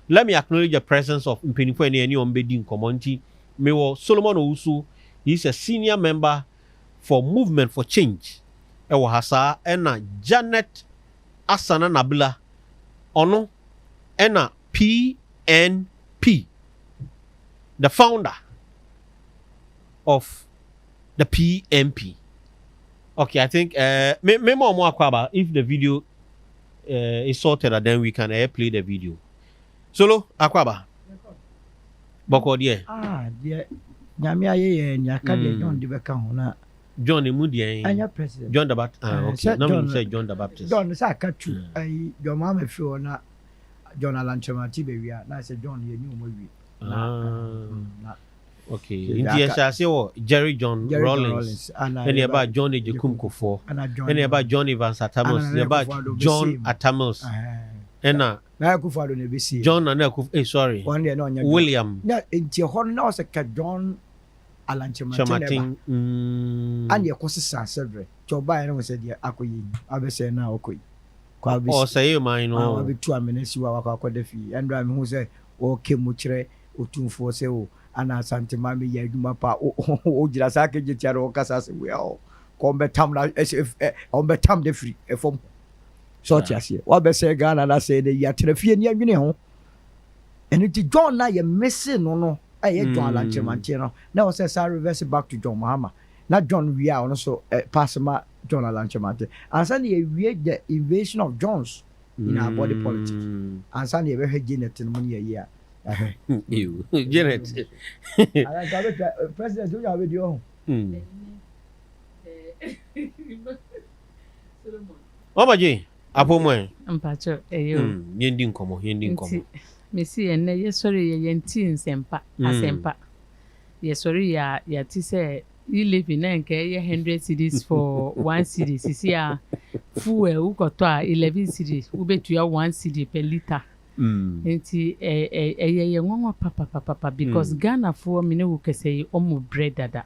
let me acknowledge the presence of Mpenifo and any Ombedi in Comonti. Mewo Solomon Owusu, he's a senior member for Movement for Change. Ewo hasa ena Janet Asana Nabila ono ena PNP, the founder of the PNP. Okay, I think me more akwaba, if the video is sorted, then we can play the video. Solo akwaba. Boko die. Die. Nyame aye nyaka de John de beka ho na John Emudie. Anya president. John the Baptist. Okay. No me say John the Baptist. John say akatu ai your mama fi na John Alanchemati be wi na say John ye nyu mo wi. Okay. Inti ya say Jerry John Rollins. And about John Ejekum Kofo. And about John Evans Atamos. About John Atamos. And na Akufo-Addo na be see. John and Akufo sorry. William. Na inti ho na say ka John Alanchemati. And your cosisa Cedric. Choba na say dia akoyi. Abese na okoyi. Kwa bi. O say man no. Abi 2 minutes wa akwakoda fi. And I who say okay mu kire otumfo say o ana asante mami ya adwuma pa o gira sake gitiare o kasa se we o ko betam na betam de free e fom so tiase wa be say Ghana na say de ya trafie ni adwene ho eni ti John na ye missing no aye John Alanchemati no na o say sa reverse back to John Mahama na John we are no so pass ma John Alanchemati and say ye we the invasion of Johns in our body politics and say ye be Janet no money year. You Janet. I got president do your video. Mama J, apo mo. Mpacho eyo. Yendi nkomo. Me see enne ye sorry ye yenti nsempa asempa. Ye sorry ya ti say you live in nke ye 100 cedis for 1 cedi. Sisi ya fuel ukoto 11 cedis. Ubetua 1 cedi per liter. Enti ye nwanwa papa because Ghana for me no kese omu bread dada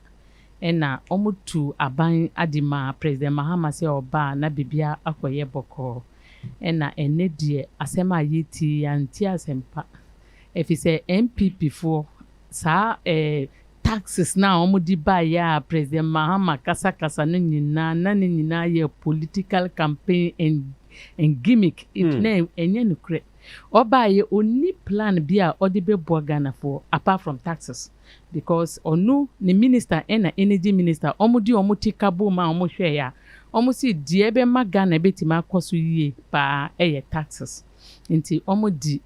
ena omu tu aban adima President Mahama se oba na bibia akoye boko ena ene die asema yiti anti asempa if say MPP for sa taxes na omu di ba ya President Mahama kasa no nyina ye political campaign and gimmick it name enye no kre Obaye only plan bia odibe Ghana for apart from taxes because onu ni minister and energy minister omudi omuti kabo ma omuhwe ya omusi diebe ma Ghana betima kwaso yie pa taxes nti omudi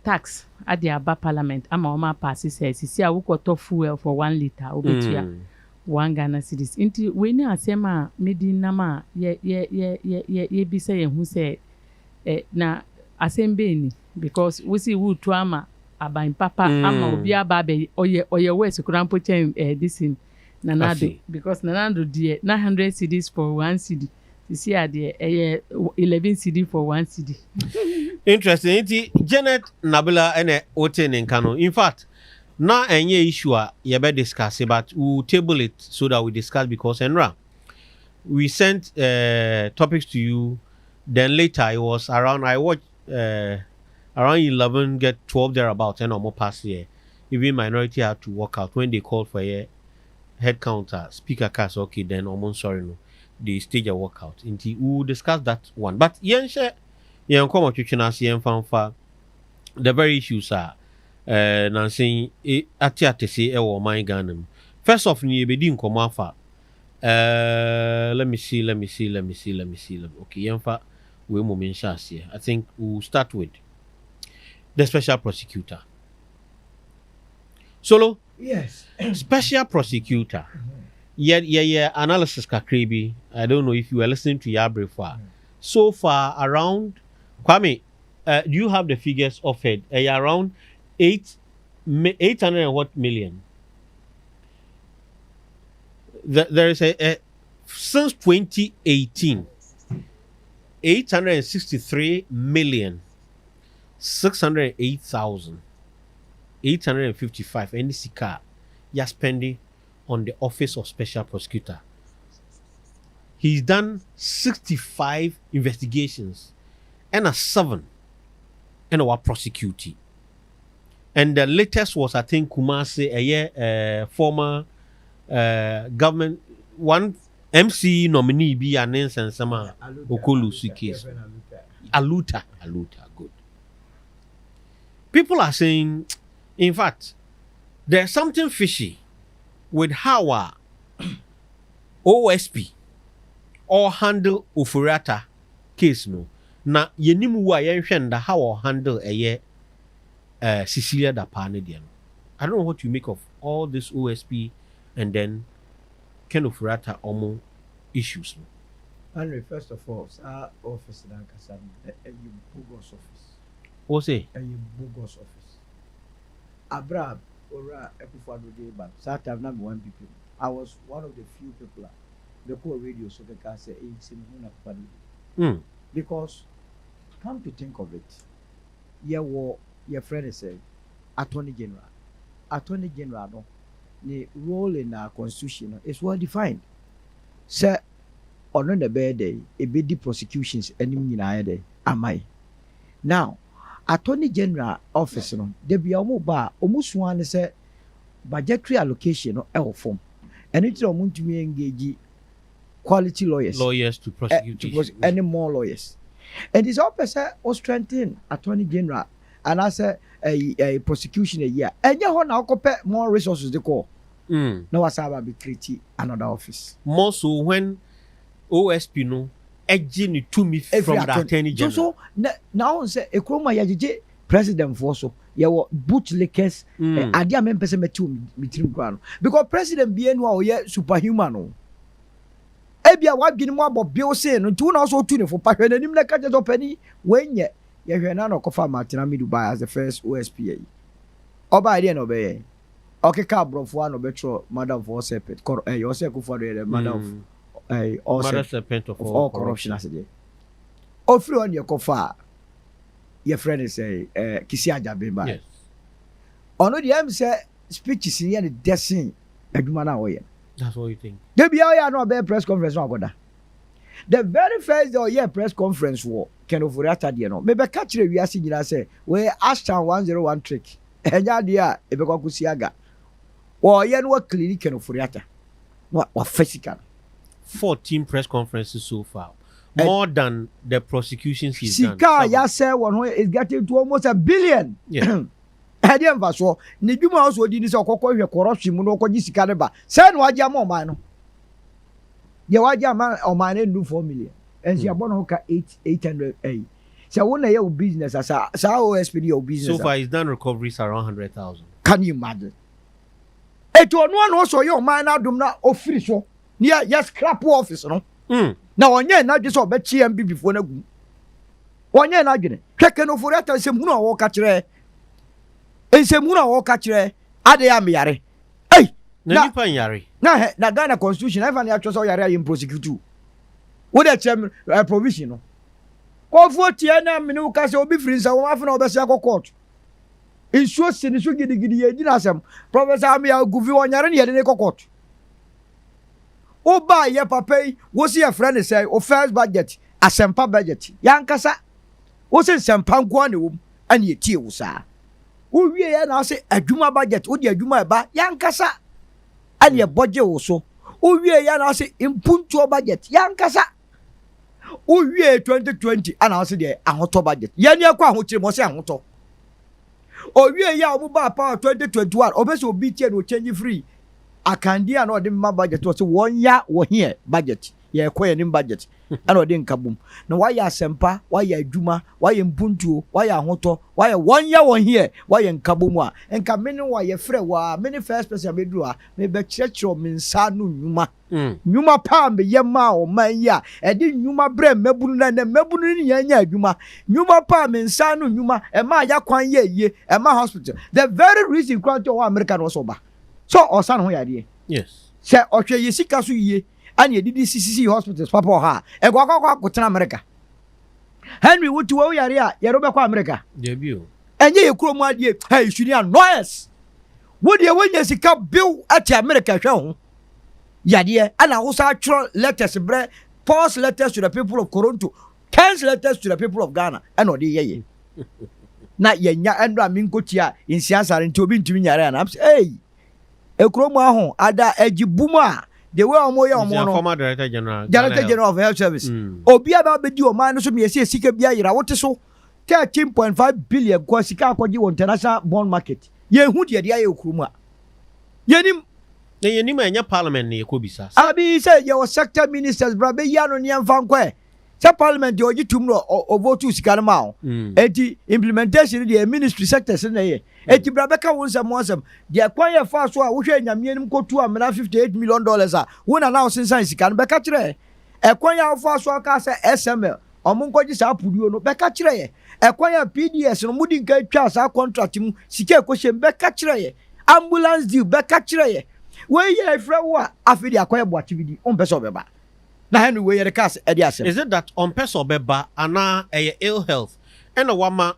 tax ade aba parliament ama oma pass say sisi awukoto fuel for 1 liter obetua 1 Ghana cedis nti we ni asema medina ma ye bi say hu say na asembeni because we see who to ama aban papa ama obi ababe oye west kurampo chen this in nanado because nanado die 900 cedis for 1 cedi this year die 11 cedi for 1 cedi. Interesting. Inti Janet Nabila ene ote nenkano. In fact, na enye issue ye be discuss but we table it so that we discuss because Enra we sent topics to you. Then later it was around I watched around 11 get 12 thereabouts and more past year. Even minority had to walk out when they called for a head counter speaker cast. Okay, then almost sorry no, they stage a walkout. Inti we will discuss that one. But yenshe yen come chuchina yen fanfa the very issues are Nancy ati say e wo man Ghana. First off ni ebedi nkomo afa let me see. Okay, yenfa we moment here. I think we'll start with the special prosecutor. Solo? Yes. Special prosecutor. Yeah, analysis kakrebi. I don't know if you were listening to Yabre far. So far, around, Kwame, do you have the figures of it? Around 800 and what million? There is a since 2018, 863 million 608,855 NCK you're spending on the office of special prosecutor. He's done 65 investigations and a 7 and a prosecuting. And the latest was, I think, Kumasi, a former government, one MC nominee be an and some Okolusi case. Aluta, good. People are saying, in fact, there's something fishy with how our OSP or handle Ofori-Atta case no. Na yenimu wa yenhwenda how or handle a year Cecilia da Panedian. I don't know what you make of all this OSP and then Ken Ofori-Atta omo issues. Henry, first of all, our office in Ankasam, a bogus office. What's it? A bogus office. Abraham, Ora, Epufado Day, but Saturday, number one people. I was one of the few people. The core radio, so the car say, because, come to think of it, your friend is saying, Attorney General. Attorney General, no, the role in our constitution is well defined. Sir, on the bad day, a bit prosecutions enemy in our day. Am I? Now, Attorney General office, no, there be almost one say budgetary allocation or form. And it's to me engage quality lawyers to prosecute any more lawyers. And this officer was strengthened Attorney General and I said a prosecution a year. And you now compare more resources to call. No, what's about be creating another office. More so when OSP no edging to me from the Attorney General. So now say a chroma yaji president for so your bootlickers idea men person between ground because president bien wa ye superhuman. Ebia wa gini mo abo bio say no tu na also tune for pa hwe nanim na ka je penny when ye hwe na no kofa Martina mi Dubai as the first OSP. Oba idea no be okay ka brofo no betro madam for sepet you say ko for the madam of all corruption as dey. Ofri on your kofa your friend is Kisi Ajabemba. Yes. Ono the am say speeches here the desing aduma na wo ye. That's what you think. They be all no be press conference no agoda. The very first day year press conference war Ken Ofori-Atta dey no. Me be catch re wiase nyina say we Ashton 101 trick. Enya dey a e be kwakusi aga. Wo ye no clinic Ken Ofori-Atta. Wa physical. 14 press conferences so far. More than the prosecutions he's done. Sika ya say one is getting to almost $1 billion. Yeah. Hadi am faso ne dwuma also di ni se okokọ hwe corruption mu no okoji sika ne ba say no waje am oman no ye waje am oman ne do 4 million and she abon ho ka 800 say won na your business as OSP your business so far he's done recoveries around 100,000. Can you imagine eto Onua no so ye oman na dum na ofiri so near yes scrap office no na onye na dwe so obechi MB before na gu onye na dwene hweke no Ofori-Atta sem hu no wo ka kire Ensemuna wo ka kire ade ya meyare na nipa nyare na Ghana constitution even ya choso yare ya prosecute wo de chem provision no ko fu tie na me no ka se obi free nsa wo afa na obese akọ court insuo sini so gidigidi ye dina asem professor amia guvi wonyare ne ye ne court o ba ye papa wo si ya friend say o first budget asempa budget yankasa wo se sempa nko na wo ane ye tie wo saa wo wie ya na say adwuma budget wo de adwuma ba yankasa ane ye budget wo so wo wie ya na say impuntuo budget yankasa wo wie 2020 ana say de ahoto budget ye ne akwa ahokyere mo say ahoto o wie ya omo ba power 2021 obeso obi tie no change free akandia na ode ma budget wo say won ya wo here budget ye koye nim budget ana ode nkabum na wa ya sempa wa ya adwuma wa ya mpuntuo wa ya ahoto wa ya won ya won here wa ya nkabum a enka mene wa ye frɛ wa mene first person bedu a me be kyerɛkyerɛ me nsa no nnwuma nnwuma pa me ye ma o man ya e di nnwuma brɛ mabunu na mabunu ni nya adwuma nnwuma pa me nsa no nnwuma e ma ya kwan ye e ma hospital the very reason kwanto wa America no so ba so osan ho yade yes sɛ ɔhwɛ ye sika so yie ani edidi CCC hospitals papa ha e kwa kotena America Henry wutu wo yare a ye robe kwa America debut enye ye kuro mu ade hey shuni noise wo de wonya sika bill at America hwe ho yade ana wo sa atro letters bre post letters to the people of Toronto 10 letters to the people of Ghana and odi ye na yenya endra minkotia in siasa nti obi ntumi nyare na hey ekromo aho ada agibuma the way omo ya omo no former director general of health service obi aba bedi o man no so me ese sika bia yira wote so 13.5 billion kwa sika akwaji won international bond market ye hu de ya ekromo a yenim enya parliament ne ekobisa abi say your sector ministers bra be ya no ne mfa nkwa sa parliament de oji tum no o vote sika no ma o enti implementation de ministry sectors na ye enti bra be ka won sam de kwan ye fa so a wo hwe nyamienim kotu amena $58 million a wona na osensan sika no be ka kire kwan ya fa so ka say SML omo nkoji sa apuduo no be ka kire ye kwan ya PDS no mudi nka twa sa contract mu sika ekohye be ka kire ye ambulance deal be ka kire ye we ye fra wo afidi akoye bo activity on person beba na henu we ye cast e dia asem. Is it that on person beba ana ill health and wama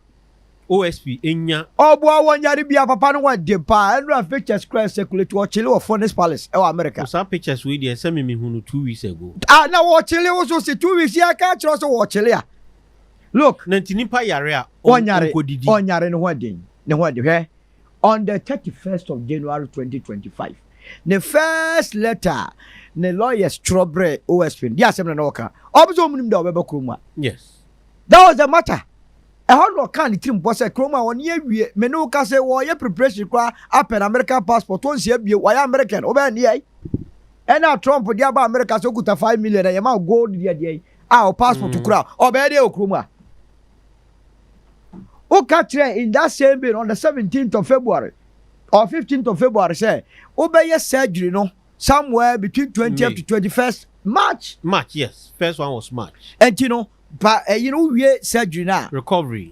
OSP enya obo awonyare bia papa no wan de pa and pictures crash circulate wo chile wo Forest Palace e wo America so pictures we dey send me hunu 2 weeks ago na wo chile wo so 2 weeks ya ka chiro so wo chile a look na ntinipa yare a onyare no ho den ne ho de hwe on the 31st of January 2025 the first letter the lawyer Strawberry OSP dia asem na oka obiso munim da obeba kroma. Yes, that was the matter. How no can the team boss a kroma won ye wie me no ka say wo ye preparation kwa apen American passport won se bie wo ya American oba ni ai and now Trump dia ba America so kuta 5 million ya ma gold dia dia o passport kura oba dia okroma o catch in that same bill on the 17th of February or 15th of February say obey surgery no somewhere between 20th to 21st March, yes, first one was March, and but we surgery now recovery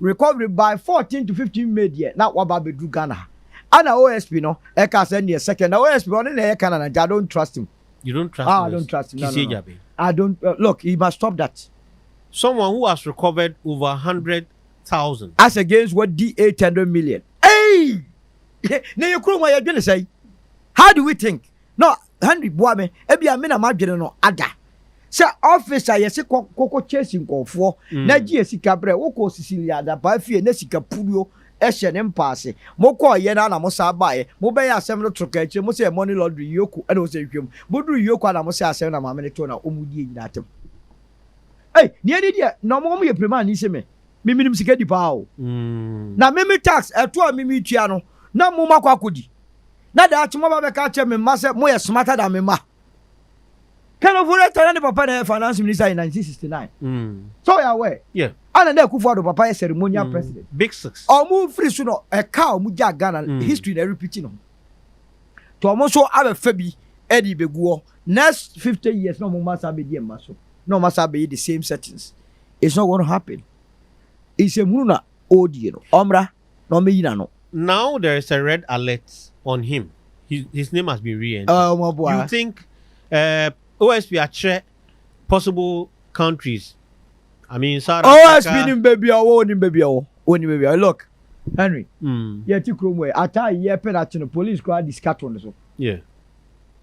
by 14 to 15 May year now what about do Ghana and OSP no I can send you a second OSP on in Canada. I don't trust him. You don't trust I don't trust him. No. I don't look, he must stop that. Someone who has recovered over 100,000 as against what the 800 million. Hey, now you crow my gonna say, how do we think? No, Henry Boame, ebi amena madwene no ada. Se officer yesi koko chasing konfo, na gi esika bre, woko Sicilia da ba fie na sika purio ehye ne mpaase. Moko ye na mo sa baaye, mo be ya asem no troka eche, mo se money laundry yoku, e no se hwem. Boduru yoku na mo se asem na maame ne to na omudi nyina atem. Hey, nie dia, no mo ye prema ni se me. Miminim sika di pa o. Na mimi tax eto a mimi tua no, na mo makwa akodi. Na da atimo ba be ka che me ma se mo ye smarter than me ma. Ken Ofori-Atta the papa na finance minister in 1969. So ya we. Yeah. Ana na Akufo-Addo papa ceremonial president. Big six. Omu free so no e ka omu ja Ghana history na repeat no. To omu so abe fa bi e di beguo. Next 50 years no mo masa be di ema so. No masa be the same settings. It's not going to happen. It's a muna odi no. Omra no me yina no. Now there is a red alert on him. His name has been re-entered. Oh my boy. You think OSP are possible countries? I mean, South Africa. OSP nim baby o nim baby o. Oni baby. Look, Henry. Yeah, ti kromwe. Ata ye penalty no police go discard on so. Yeah.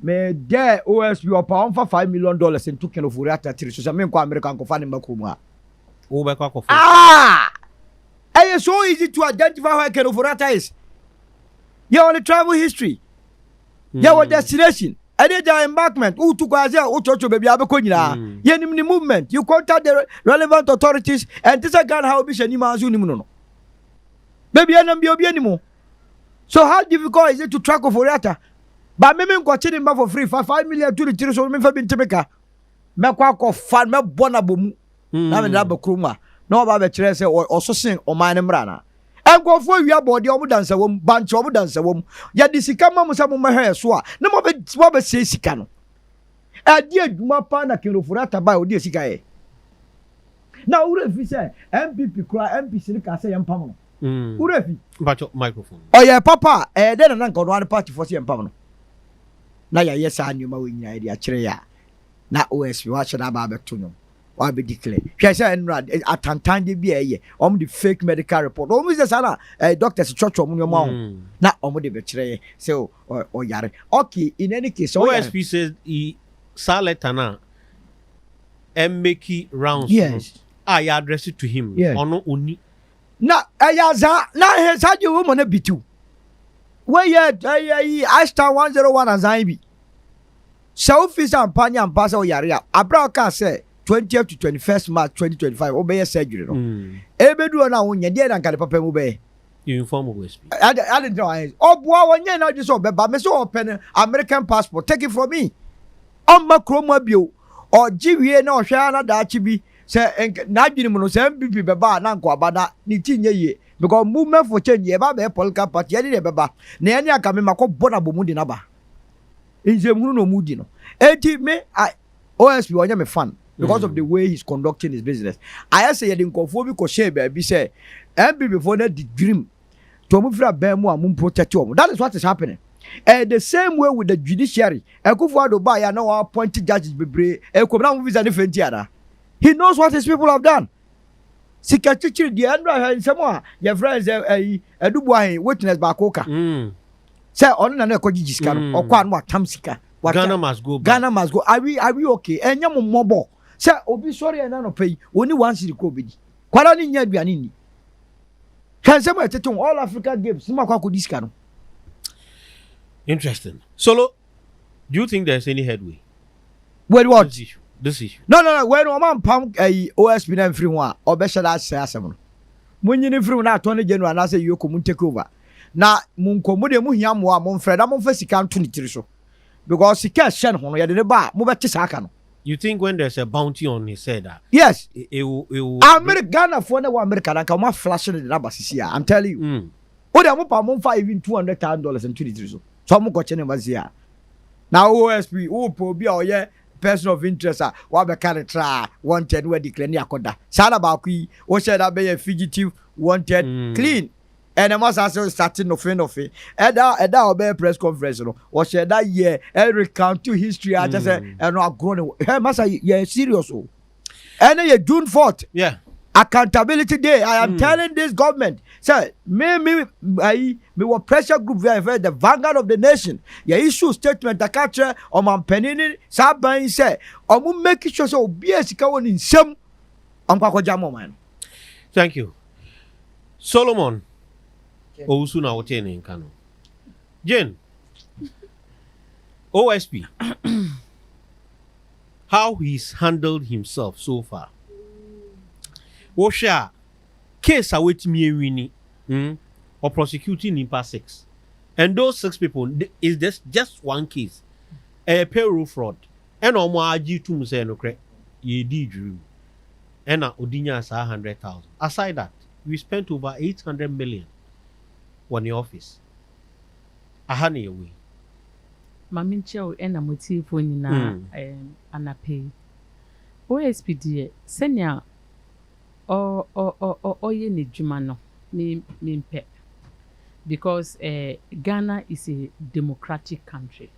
Me there OSP o pa for $5 million in to Ken Ofori-Atta tiri so me kwa American ko fa ne makomu a. Wo be kwa ko. It's so easy to identify where Ken Ofori-Atta is. You're on the travel history. Your destination. Any embarkment. Who took us here? Who church baby? Abekonyina. Yenim the movement. You contact the relevant authorities and this again how be shani manzu ni muno. Baby, I be obi animo. So how difficult is it to track Ofori-Atta? But me ko chini mba for free. 5 million to the tiri so me fa bi ntebeka. Me kwa ko fan me bona bomu. Na me na be kroma. No ba be kire se oso sen o man mra na. Enkofo wi abode omu dansa wom banche omu dansa wom ya disika mamu sa mu mahwe so a na mo be se sika no adi adwuma pa na Ken Ofori-Atta ba odi sika e na ure fi se MPP kura MPC ni ka se yempam no ure fi bacho microphone oya papa de na nka no party for se yempam no na ya yesa anuma we nyina ide a kire ya na OSP wa kire ba be to no wa be declare hwe say enrad atantan de bia ye the fake medical report say sana doctors church omu nyoma na de be kire say o yare okay in any case OSP says he saletana and make rounds. Yes. I address it to him. Yeah. Ono oni na ayaza na hesa je wo mo na bitu we ye Ashton 101 azan bi so officer ampanya ampasa o yare abra ka say 20th to 21st March 2025 obey surgery no ebedu na wo nya de na nkade papa mu be you inform OSP I didn't know oboa wonye na just obeba me so open American passport take it from me on ma kroma bio o jiwie na ohwa na da chi bi say na adwini mu no say MPP beba na nko abada ni tinye ye because movement for change ye ba be political party ye de beba na ye ni aka me makọ bona bomu di na ba inje mu no mudi no enti me OSP wonye me fan because of the way he's conducting his business I say ye de nkofo bi ko share be say MPP for na the dream to mu fra ba mu am protect you that is what is happening. The same way with the judiciary Akufo-Addo ba ya na appoint judges bebre ekomna mu visa different ara he knows what his people have done sika chichiri the andra nsemo your friends edubu ahin witness ba koka say on na ekoji jiska no okwa no atam sika Ghana must go are we okay enya mo mobo say obi sorry na no pay oni one city ko bedi kwara ni nya aduane ni kan nsemo eteton all Africa games ma kwa ko diska no. Interesting. Solo, do you think there's any headway? Wait, what? This issue. No. When a man pam OSP na free one, or better that say asem. When you free na Attorney General na say you come take over. Na mun komo mu hia mo a mon freda mon fa sika nto ni tiri so. Because sika shen ho no ye de ba mo beti saka no. You think when there's a bounty on his head that yes, it will Ghana for na America na come flashing the number sisi I'm telling you. O de mo pa mon fa even $200,000 and 23 so. So I'm going to say now OSP who be our person of interest wa be carry try wanted we declare ni akoda sala ba ku o said that be a fugitive wanted clean and I must also starting no fin of it eda obey press conference no o said that year recount to history I just say and no grown hey massa you serious o and you June 4th yeah accountability day I am telling this government say me what pressure group very the vanguard of the nation ya issue statement that capture on man penini saban say omu make sure so obi esika woni nsem ankwakoja mo man. Thank you Solomon Owusu na wotene nkano Jane OSP how he's handled himself so far. Wosha case awetimi ewini or prosecuting in past 6 and those 6 people is this just one case a payroll fraud and omo agi tum say no kre ye di drew and odinya sa 100,000 aside that we spent over 800 million on the office ahane away mami ncheo ena motivo nyina anape OSP die senya ye ne dwuma no me mpe because Ghana is a democratic country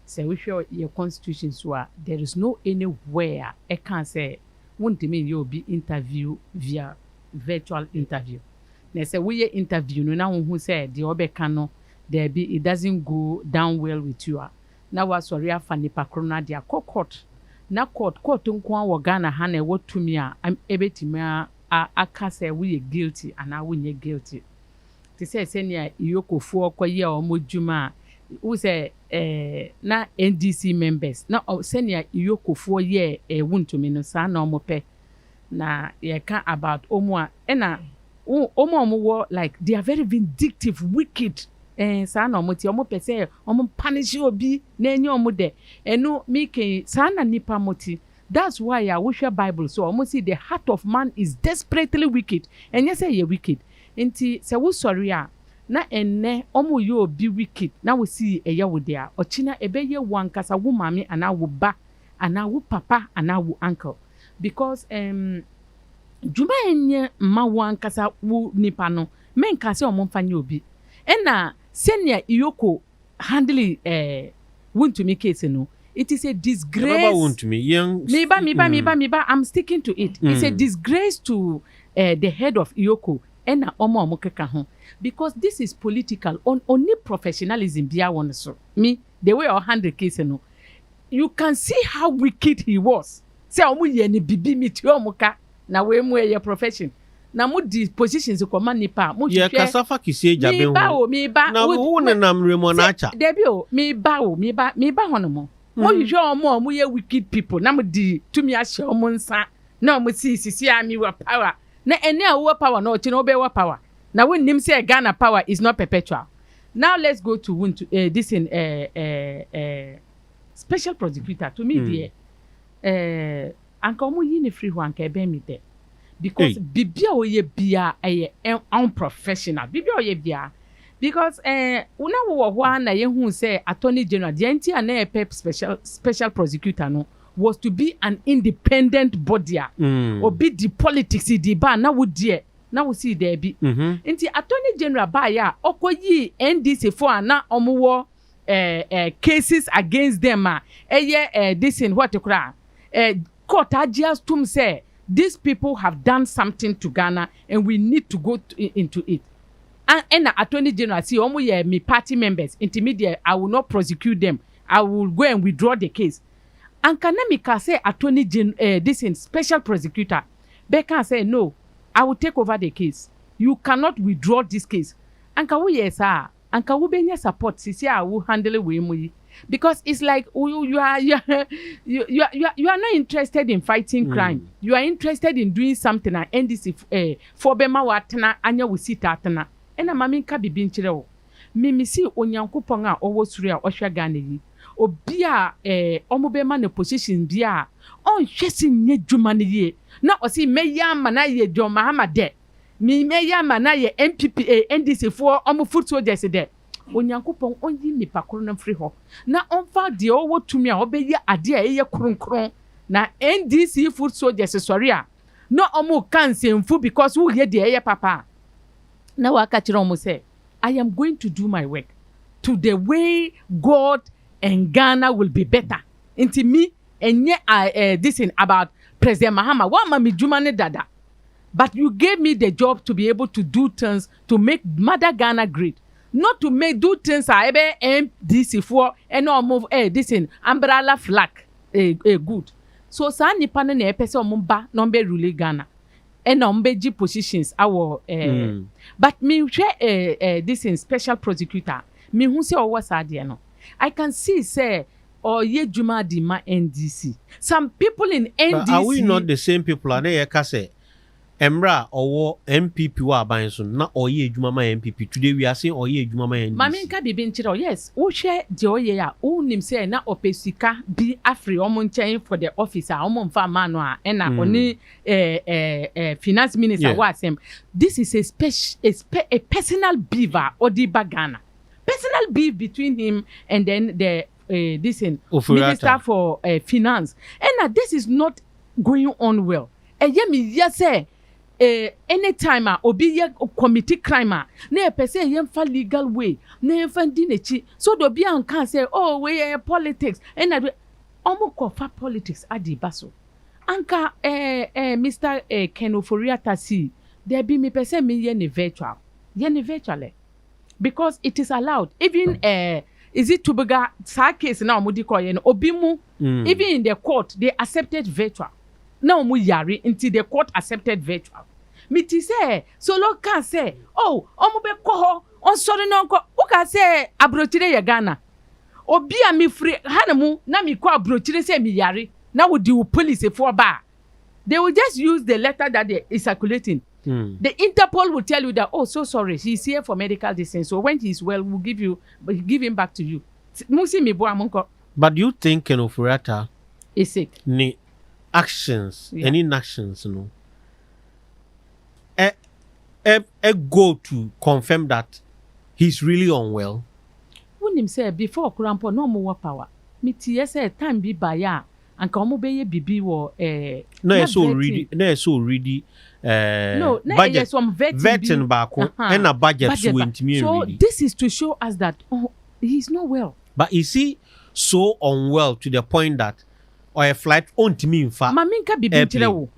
so we show your constitution so there is no anywhere I can say Wontumi you be interview via virtual interview na say we interview no na who say the obeka no there be it doesn't go down well with you na wa sorry afa nipa krona dia court na court nko an wo Ghana ha na Wontumi a ebetimi aka say we guilty and we nye guilty to say senior Iyokofo okoye omodwuma who say na NDC members na senior Iyokofo ye Wontumi no sa na omope na ye can about Onua na omo like they are very vindictive wicked sa na omoti omope say omo punish obi na enye omo de eno make sa na nipa moti. That's why I wish your Bible so almost see the heart of man is desperately wicked and yes say you wicked enti say we sorry na enne omo you be wicked na we see eya wo there ochina ebeye wan kasa wo mame ana wo ba ana wo papa ana wo uncle because juma enye ma wan kasa wo nipa no men kasa omo mfanye obi ena senior Iyoko handle Wontumi case no. It is a disgrace. Miba, I'm sticking to it. It's a disgrace to the head of Iyoko and Omo Omokeka hon because this is political. Only professionalism bia one so. Me, the way I handle case no, you can see how wicked he was. Say omo ye ni bibi mi ti omoka na we mu your profession. na mo di positions ko ma nipa mo hwehwe kasafa kisie jabe ho me ba na wo ne nam remo na acha debi o me ba hono mo hwehwe omo ye wicked people na mo di tumi ahye omo nsa na omo sisi ami wa power na ene a wo power na o chi na obe wa power na we nim say Ghana power is not perpetual. Now let's go to this in special prosecutor to me there anka omo yi ne free ho anka ebe mi there because bibia oye bia unprofessional bibia oye bia because una wo ho na ye hu say attorney general the entire na special prosecutor no was to be an independent body obi di politics di ba na wo die na wo see there be nti attorney general ba ya okoyi NDC for na omo cases against them this in what court just to say these people have done something to Ghana and we need to go into it. And attorney general see me party members intermediate I will not prosecute them. I will go and withdraw the case. And Kanamika say attorney general this in special prosecutor Becca say no, I will take over the case. You cannot withdraw this case. And ka we yes and ka we benya support sisi I will handle we mu because it's like you are not interested in fighting crime. You are interested in doing something and NDC for bema watena anya we sit atena ena mami nka bibi nkyere wo mimi si onyankopon a owo suru a ohwa Ghana yi obi a omobema na position bia on hwesi nye dwuma ne ye na osi meya ma na ye John Mahama de mi meya ma na ye MPP NDC for omo foot soldiers de onyankopon onyi nipa koro na free ho na onfa de owo tumi a obeyi ade a eye kronkron na NDC foot soldiers sorry a no omo kansemfu because who ye de eye papa na waka kire omo say I am going to do my work to the way God and Ghana will be better into me and this in about President Mahama wa ma me djuma ne dada but you gave me the job to be able to do things to make mother Ghana great. Not to make do things ebe MDC for and no move this in umbrella flag good. So sa nipa na epese omba no be rule Ghana. And no be G positions our but me this in special prosecutor me hu say owo sa de no. I can see say or ye juma di ma NDC. Some people in NDC but are we not the same people and ye ka say Emra or MPP wa ban so na oye adwuma ma MPP today we are saying oye adwuma ma NDC. Mami nka bibi nchiro yes wo hwe de oye a wo nim say na opesika bi afri omo nchen for the officer omo mfa ma no a na oni finance minister wa asem this is a personal beef odi bagana personal beef between him and then the this in minister for finance and this is not going on well me yes say anytime obi ye committee crime na pese yemfa legal way na yemfa dinechi so do bi an can say oh we politics and omo kofa politics adi baso anka Mr Ken Ofori-Atta see there be me pese me ye ne virtual because it is allowed even is it to bega sa case na omudi ko ye no obi mu even in the court they accepted virtual na omu yari until the court accepted virtual miti say solo can say oh omu be ko ho on sorry no ko o ka say abrochire ye Ghana obi a mi free hanamu na mi ko abrochire say mi yari na wo di police for ba they will just use the letter that they is circulating. The Interpol will tell you that oh so sorry he's here for medical distance so when he's well we'll give him back to you. Musi mi bo amonko. But do you think Ken Ofori-Atta is sick? Ni actions, any inactions, no. A go to confirm that he's really unwell. When him say before Kurampo no more power. Miti say time be by ya and come be bibi wo no so ready no budget some vetting back and a budget so this is to show us that he's not well. But is he so unwell to the point that or a flight on to me in fact maminka bibi tire wo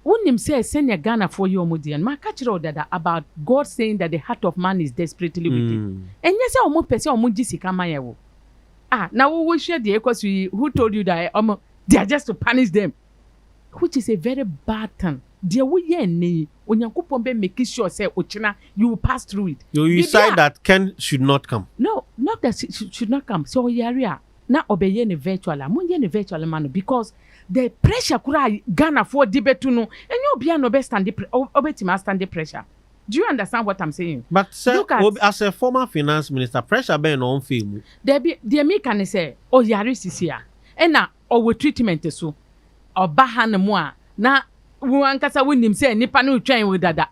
wonim say senior Ghana for you omodi and ma ka kire dada about God saying that the heart of man is desperately wicked and yes omo pese omo jisika maye wo now we share the equals who told you that they are just to punish them which is a very bad thing deɛ woyɛ ne onyankopɔn bɛ make sure say ochina you will pass through it. You decide that Ken should not come. No, not that should not come. So yarea na obeye ne virtual a monye ne virtual man because the pressure kura Ghana for debate no enyo bia no be stand obetima stand the pressure. Do you understand what I'm saying? But sir, as a former finance minister, pressure be no on film. There be the me can say yare sisia. Ena owo treatment so oba ha ne mo a na wankasa wonim say nipa no twan we dada.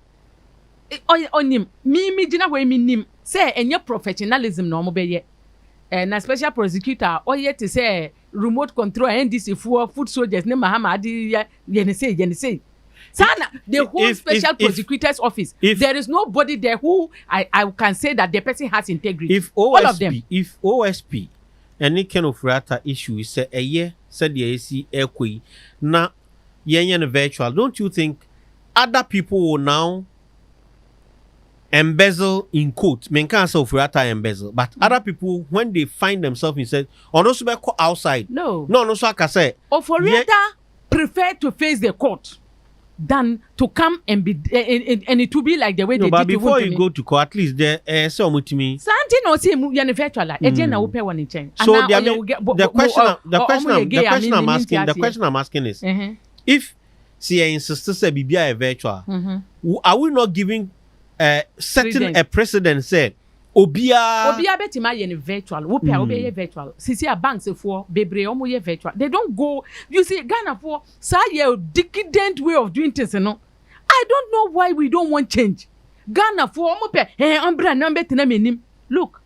Onim mi gina we mi nim say enye professionalism no mo be ye. Na special prosecutor oye to say remote control NDC for food soldiers ne mahama adi ye say. Sana, the whole special prosecutor's office, there is nobody there who I can say that the person has integrity. If OSP, all of them. If OSP, any kind of rata issue is a year, said the AC airquay, na yen virtual, don't you think other people will now embezzle in quote? Men can't say rata embezzle, but other people when they find themselves inside, or no super outside. No, so I can say. Ofori-Atta prefer to face the court than to come and be and it will be like the way they but did before to you go to court, at least there so much me. Santi no see you virtual na open one in chain. So the question I'm asking is if see I insist say be a virtual, are we not giving setting a precedent say Obia betima ye virtual wo pia obeye virtual sisi a banks for bebre omo ye virtual they don't go you see Ghana for say a decadent way of doing things no I don't know why we don't want change Ghana for omo pe ambra na betina menim look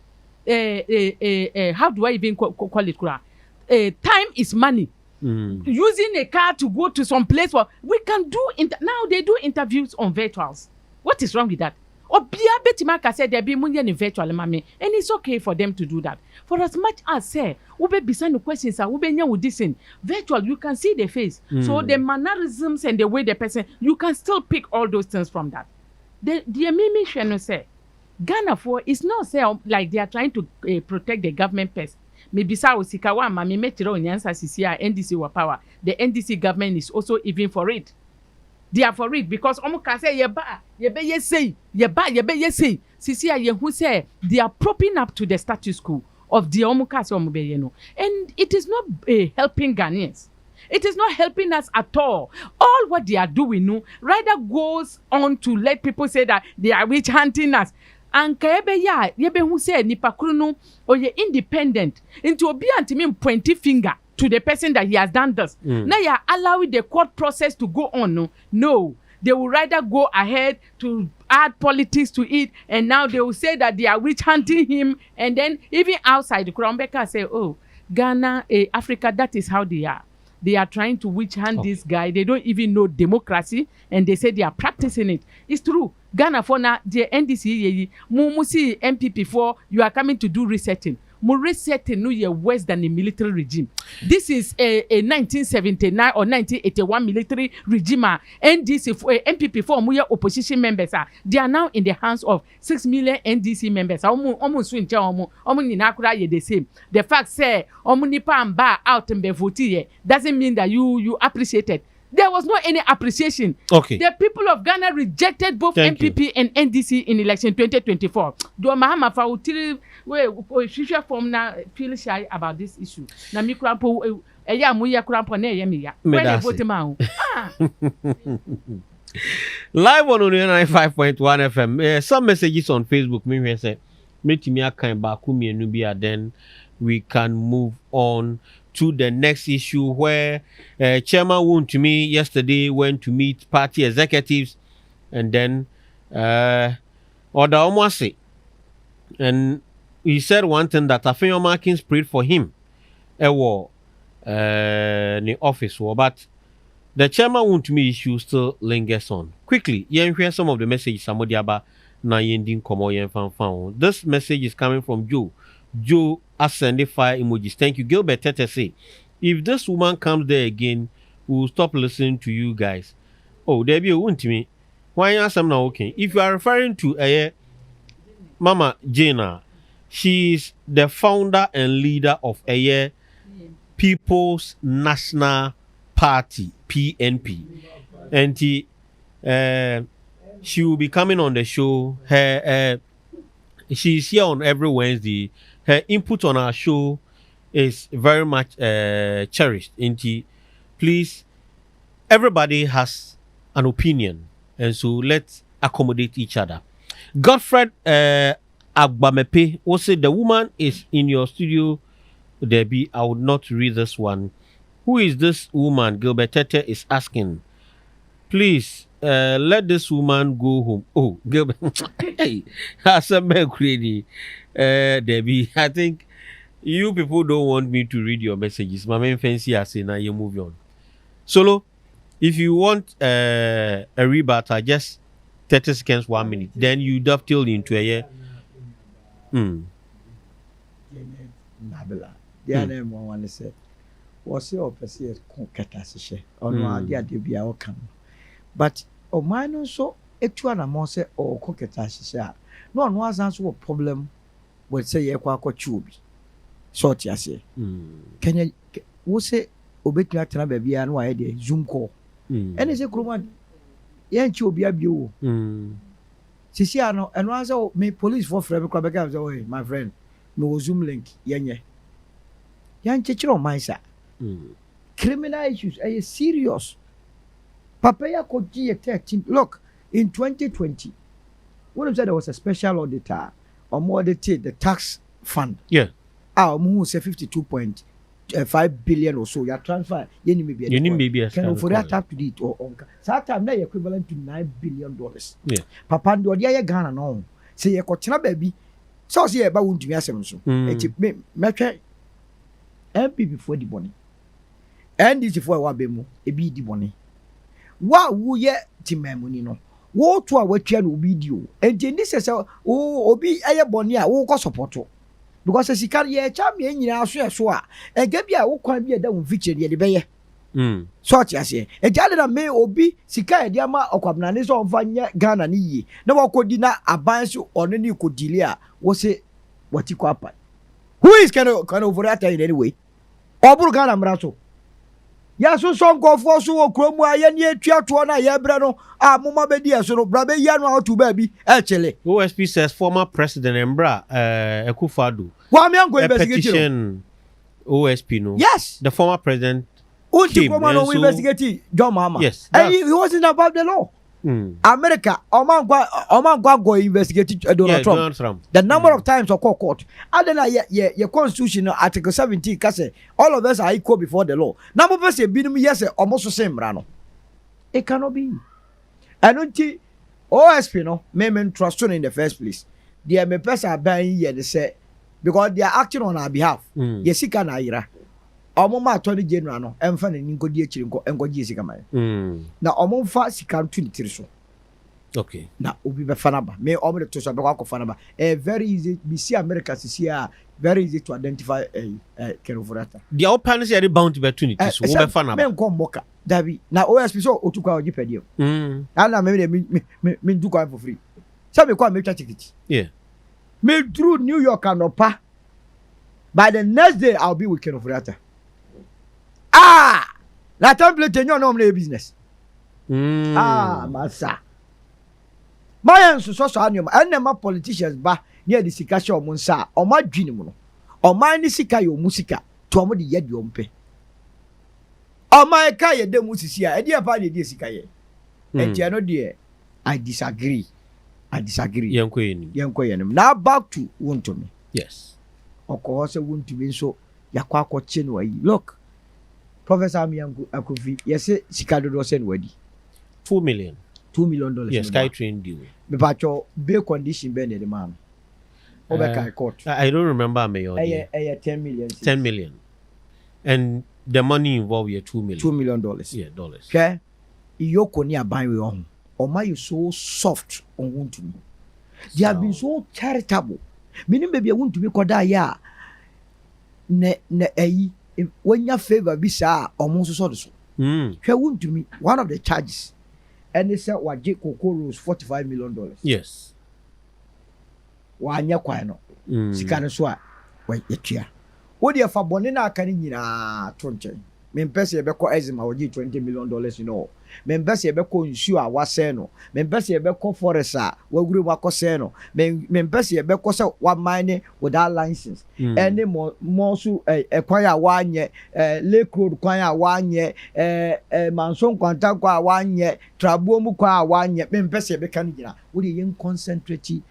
how do I even call it kura time is money. Using a car to go to some place where we can do now they do interviews on virtuals. What is wrong with that? Obia betima ka said there be munye ni virtual mami and it's okay for them to do that. For as much as say we be beside the questions we be nya with this in virtual you can see the face. So the mannerisms and the way the person you can still pick all those things from that. The mimi shenu say Ghana for is not say like they are trying to protect the government purse. Maybe sa osika wa mami metiro onyansa sisia NDC wa power. The NDC government is also even for it. They are for it because omo can say ye be say sisi ye who say they are propping up to the status quo of the omo ka say omo be no and it is not helping Ghanaians. It is not helping us at all. All what they are doing no rather goes on to let people say that they are witch hunting us. And kebe ya ye be who say nipa kru no or ye independent into obi antimi pointy finger to the person that he has done this. Now you are allowing the court process to go on. No, they will rather go ahead to add politics to it, and now they will say that they are witch hunting him, and then even outside the Crownbeka say, "Oh, Ghana, Africa, that is how they are. They are trying to witch hunt this guy. They don't even know democracy, and they say they are practicing it. It's true. Ghana for now, the NDC, Mumusi MPP for you are coming to do resetting." Resetting no year worse than a military regime. This is a 1979 or 1981 military regime. NDC for MPP for opposition members they are now in the hands of 6 million NDC members. Almost swing the same. The fact say nipa amba out and be voted doesn't mean that you appreciate it. There was no any appreciation. Okay. The people of Ghana rejected both MPP and NDC in election 2024. Do Mahama Fautiri we form now feel shy about this issue. Na mi krampo eya muya krampo na eya miya. When they vote ma. Live on 95.1 FM. Some messages on Facebook me say metimi akan ba ku mienu bia then we can move on to the next issue where Chairman Wontumi yesterday went to meet party executives and then Oda Omwase. And he said one thing that Afenyo Markins prayed for him in the office. But the Chairman Wontumi issue still lingers on. Quickly, you hear some of the messages somebody about na yendin komo yen fan. This message is coming from Joe. Joe send fire emojis. Thank you. Gilbert Tete say, if this woman comes there again, we will stop listening to you guys. Oh, there be a Wontumi. Why you ask now? Okay. If you are referring to Mama Jana, she is the founder and leader of People's National Party, PNP. And She will be coming on the show. She's here on every Wednesday. Her input on our show is very much cherished. Please, everybody has an opinion, and so let's accommodate each other. Godfred Agbamepe will say the woman is in your studio. Debbie, I would not read this one. Who is this woman? Gilbert Tete is asking. Please, let this woman go home. Oh, Gilbert. Hey, Debbie, I think you people don't want me to read your messages. My main fancy, I say now you move on. Solo, if you want a rebuttal, just 30 seconds, 1 minute. Then you dovetail into a year. Nabila. The name one say, was your person catashe? Onua, dear Debia, or come. But, oh, mine also, a 2 and a more say, or coquetashe. No one was answer a problem would say a quack or tube. Sort ya say. Can you, who say, obey me at baby and why a Zoom call? And it's a crewman. Yank you be a view. Siciano, and was all me police for Fred Quebec away, my friend. No Zoom link, Yanye. Yan Chichiro, my sir. Criminal issues are serious. Papaya could be a team. Look, in 2020, one of them was a special auditor or more the tax fund. Yeah. Our moon say 52.5 billion or so. Your transfer, you need maybe Ken Ofori-Atta to it or Onka. Satam equivalent to $9 billion. Yeah. Papa do ya Ghana no. Say you got baby. So see about Wontumi asem so. Me metwe MP before the money. And this before wa be mu e bi di money. Wa wo ye timamuni no. Wo to a watwa no obi di o. Enti ni se obi aye boni a wo ko support. Because sika ye cha me nyina so a ega bi a wo kwan bi e da wo feature de be ye. So ati ase. Ejale na me obi sika e de ama okwabna ne so onfa nye Ghana ni yi. Na wakodi na aban so ono ni kodili a wo se wati ko apa. Who is Ken Ofori-Atta in any way? Oburu Ghana mraso. Ya so go for so kromu aye ni etua to na ye bre no a moma be di eso no bra be ya no out ba bi chele. OSP says former President Embra Akufo-Addo. Wa me go investigate petition OSP no. Yes. The former president. No investigate John Mahama. Yes. And he wasn't about the law. America, Oman go investigate Donald Trump. The number of times of court. And then your constitution, Article 17, all of us are equal before the law. Number person be yes, almost the same rano. It cannot be. And until OSP no, men trust in the first place. They are person buying here, they say, because they are acting on our behalf. Yes, he can ira. Omoma attorney general no emfa na nkodi akiri nkodi sika mai na omomfa sika 23 so okay na obi be fana ba me omo de to so be kwa fana ba very easy we see America see very easy to identify Ken Ofori-Atta the open say they bound to be 22 so be fana ba me nko mboka dabi na OSP so otukwa ojipedio ana me do kwa for free say me kwa me twa ticket yeah me through New York and Opa by the next day I'll be with Ken Ofori-Atta. La template nyo no mle business. Masa. Mayan so anyom enema politicians ba near the sika show munsa o ma dwini mu no. O ma ni sika yo musika to o mo de yedi o mpe. O ma e ka ye de musisi a e de pa de sika ye. Enti no de I disagree. Yenko yenim. Now back to Wontumi. Yes. Oko se Wontumi so yakwa akọche no ayi. Look, Professor Amiyangu Akofi, yes, Chicago do send wadi. $2 million. $2 million. Yes, SkyTrain deal. But your bail condition ben the man. Over court. I don't remember mayor. 10 million. 10 million. And the money involved here $2 million. $2 million. Yeah, dollars. Okay. Iyoko ni aban we on. Oma you so soft on Wontumi. They have been so charitable. Meaning baby Wontumi koda ya ne ayi when your favor be sa almost so so. Wontumi one of the charges and they said what Jake Kokoro's $45 million. Yes. Wanya kwano. Sikana so a wa yetua. Wo de fa bone na aka ni nyina to nchen. me mpese ebeko ezima oji $20 million you know me mpese ebeko nsu a wase no me mpese ebeko forest a wagure wakose no me mpese ebeko se wa mine without license any more so ekwan a wanye lake road kwan a wanye manson kwanta kwa wanye trabuo mu kwa a wanye me mpese ebeka ni gina wo de yen concentrate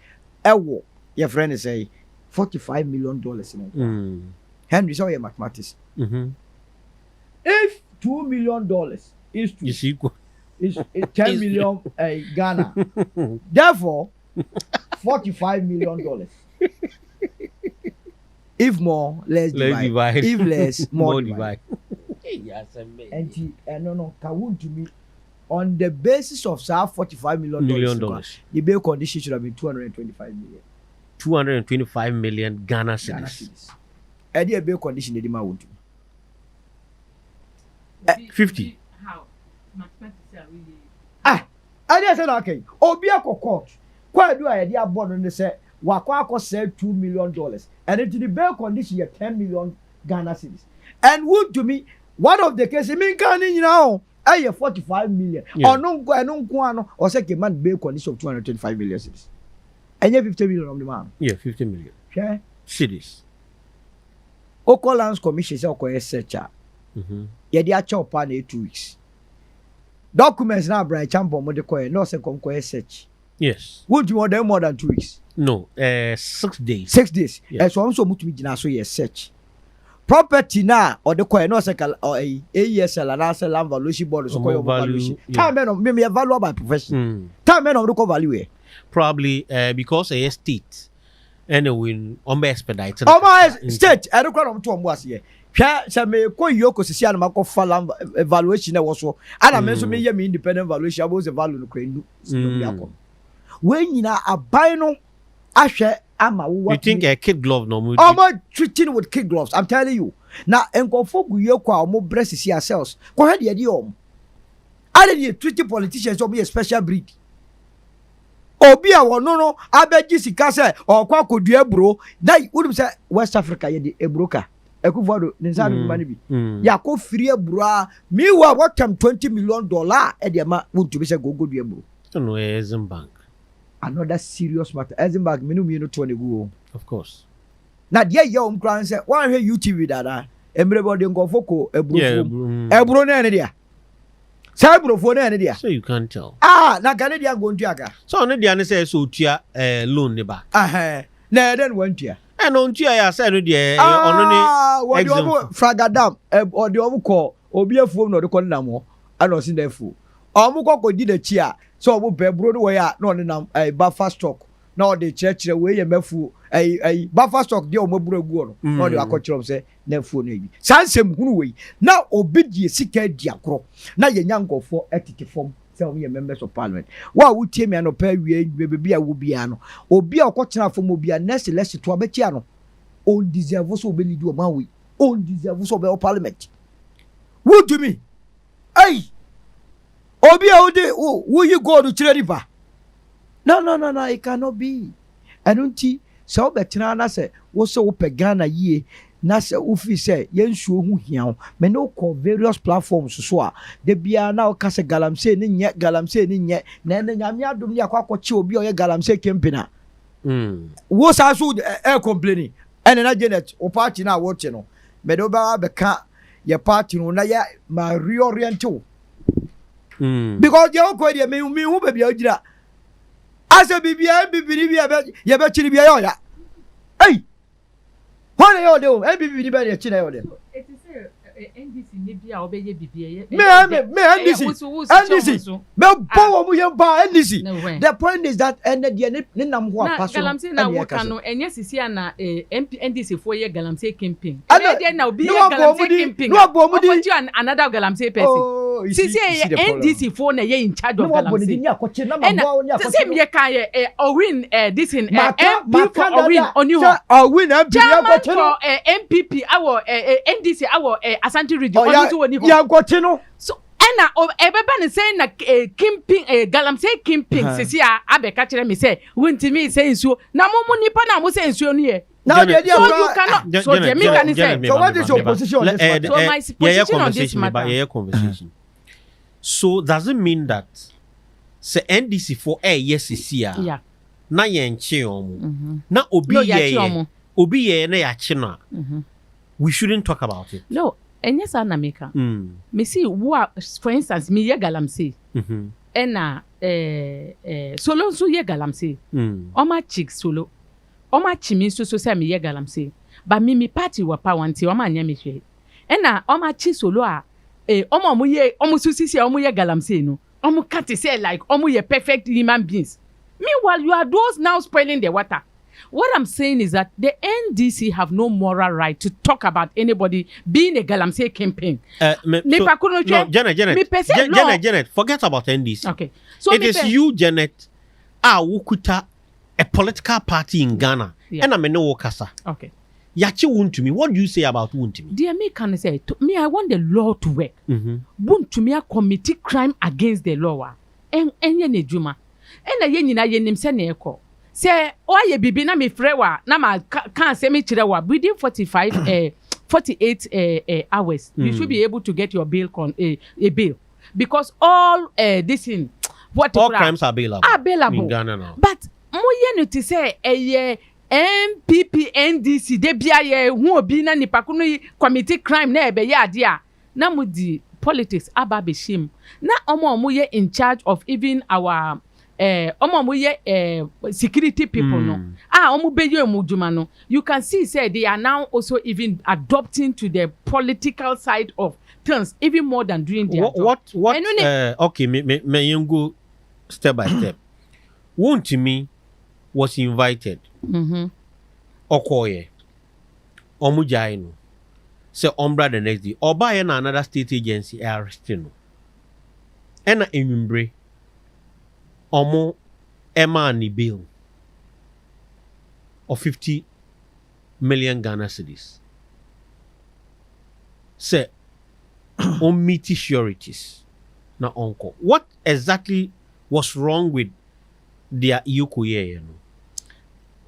ewo your friend say $45 million no Henry saw your mathematics if $2 million is equal is 10 million Ghana. Therefore, $45 million. If more, less divide. If less, more divide. Yes, and no, Wontumi on the basis of $45 million, the bail condition should have been 225 million. 225 million Ghana cedis. And the bail condition, the man would 50. How? Mathematics are really. I didn't say okay. Obia court. Quite do I idea born and say, Wakako said $2 million. And into the bail condition, you 10 million Ghana cedis. And Wontumi, one of the cases, I mean, you know, I have 45 million. Or no, or second man bail condition of 225 million cedis. And you have 50 million of the man. Yeah, 50 million. Okay. Cedis. Oko Lands Commission say Oko searcher. Yeah, they are chop on 2 weeks. Documents now, Brian Champo, Modecoy, no second search. Yes. Would you want them more than 2 weeks? No, 6 days. 6 days. Yes. And so I'm so much to be so yes, search. Property now, or the coin, no second or a ASL and answer land valuation board, so call valuation. Time men of me a value by profession. Time men of the value. Probably because a state and a win on expedited. Oh, my state, I don't know to was here. Say me ko yoko sisi ana mako fala evaluation e wo so ana me so me ye me independent evaluation abo se value no kwenu we nyina aban no ahwe ama wo you think a kid glove no mo treating with kid gloves I'm telling you na enkofo guye kwa omo breast ourselves ko he de om are dey treating politicians omo a special breed obi a wono no abeji sika se okwa kodua bro na wudum se West Africa ye de ebroka Ekuvodo ninsanu mani bi yako free bro me what am $20 million e de ma Wontumi se gogo dua bro no Exim Bank another serious matter Exim Bank me no to go of course na de ye o mkran se wan hwe UTV dada emrebode ngofoko ebro na ene dia sai brofo na ene dia so you can't tell na gane dia go ntuaka so ne dia ne say so tua loan ne ba na den wantua and on tua ya say no dia ono ne what you fragadam or the obu ko obi afuom no de ko nam ho ana osin da fu omu ko di da chi a so obu bebro no we ya na on nam buffer stock na o de chire we ye mafu buffer stock de o maburu agu no na o de akọchire say na fu no ebi sansem hunu we na obi die sika di akro na ye nyankofo etike fom say we members of parliament wa wutie me anopa wie bebi a wo bia no obi a okochira fom obi a next election to abetia no on deserve so be lead o man we on deserve so be parliament Wontumi obi a wo you go to chire river no it cannot be enunti so betina na se wo so wo pegana yie na se ufi se yensuo hu hia me no call various platforms so a de bia na o ka se galamse ni nye na nyame adom ni akwakoche obi o ye galamse kempina wo sa so complaining ene na Janet o party na wo che no me do ba be ka ye party no na ye ma reorient because you go there me hu be bia ogira asa bibia ye be chiri bia yo ya What are you doing? Everybody is chilling there. It is NDC Libya obey BBA. NDC. The point is that Galamsey na wakano and yes is here na NDC 4 year Galamsey campaign. And now be Galamsey campaign. No, another Galamsey person. NDC 4 na ye in charge of Galamsey. And the same year can win this in MP for win on you. Win for MPP our NDC our Asante region. So na ebeba ne say na kimping galamsey kimping sisi a abeka kire me say wontimi say nsuo na mo nipa na mo say nsuo no ye now the idea so you cannot so the me can say so what is your position on this matter? So my position on this matter, yeah, conversation. So does it mean that say NDC for yes is here? Yeah. Na yenche omo. Na obi ye na yache no. We shouldn't talk about it. No, and yes, Anna Meka. Me see what, for instance, me ye galamsey. Ena solo so ye galamsey. Oma chick solo. Oma chimi so say me ye galamsey. But me party wa pa wanti oma nya me hwe. Ena oma chi solo a oma mo ye omo so sisi omo ye galamsey no. Omo cat say like omo ye perfect human beings. Meanwhile, you are those now spoiling the water. What I'm saying is that the NDC have no moral right to talk about anybody being a galamsey campaign. Janet, forget about NDC. Okay. So it is you, Janet, wukuta a political party in Ghana. And I'm no kasa. Okay. Yachi Wontumi. What do you say about Wontumi? Dear me, can say to me, I want the law to work. Wontumi commit crime against the law. And ye juma. And ye nyina ye nim se na ekọ. Say oye bibi na me frewa na ma can say me kire wa within 48 hours you should be able to get your bail a bail because all this in what all crimes are bailable in Ghana now. But mo ye no to say MPP NDC de bia ye hu obi na nipa kuno committee crime na ebe ya ade a na mo di politics aba be shim na omo ye in charge of even our security people no no you can see say they are now also even adopting to the political side of things even more than doing their what okay me go step by step. Wontumi was invited okoye omujai no say ombra the next day oba na another state agency arresting no ena enwumbre Omo Emani bill of 50 million Ghana cedis. Say, on meaty sureties. Na uncle. What exactly was wrong with their Iyoko ye?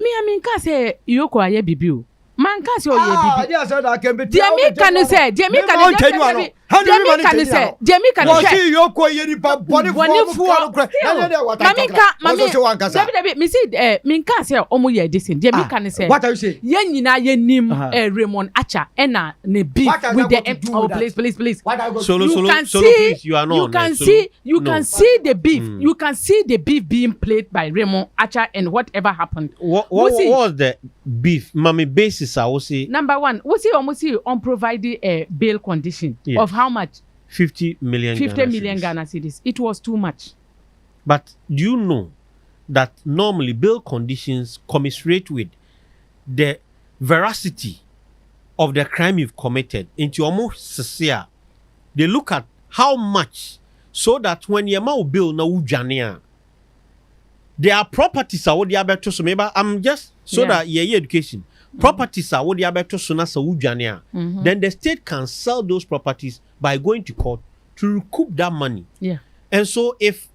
Me, I mean, can say Iyoko aye bibiu. Man can say oye bibi. Yes, I can be. Jamie can say. Jamie can say. Jamie can say. Iyoko ye ni pa body for. Mami, me see. Me can say omo ye disin. Jamie can say. What are you saying? Ye nyina ye nim Raymond Acha ena ne beef with the oh please. Solo, please. You are not. You can see the beef. You can see the beef being played by Raymond Acha and whatever happened. What was the beef? Mami basis. I will say number one, we see almost unprovided bail condition of how much? 50 million Ghana cedis. It was too much. But do you know that normally bail conditions commiserate with the veracity of the crime you've committed into almost sincere? They look at how much so that when your man bill na ujania, there are properties are what they are better so maybe I'm just so that your education. Properties are what they are better sooner so then the state can sell those properties by going to court to recoup that money. Yeah. And so if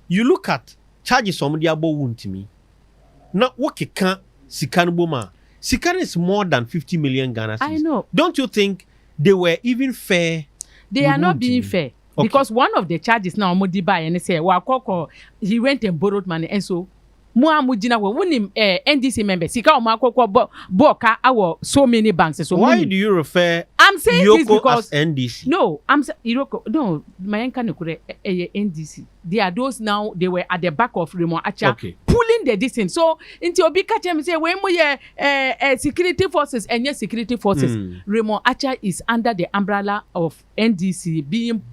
you look at charges on the abo Wontumi, now what can Sikan Boma? Sikan is more than 50 million Ghana cedis. I know. Don't you think they were even fair? They are not being fair. Okay. Because one of the charges now Modiba and say he went and borrowed money and so Muamujina won NDC members. Sika Omakoko Boka our so many banks. So why do you refer I'm saying Iyoko this because as NDC? No, I'm saying Iyoko. No, my NDC. They are those now. They were at the back of Raymond Acha pulling the distance. So into Obika Chem say when we security forces and yes security forces, Raymond Acha is under the umbrella of NDC being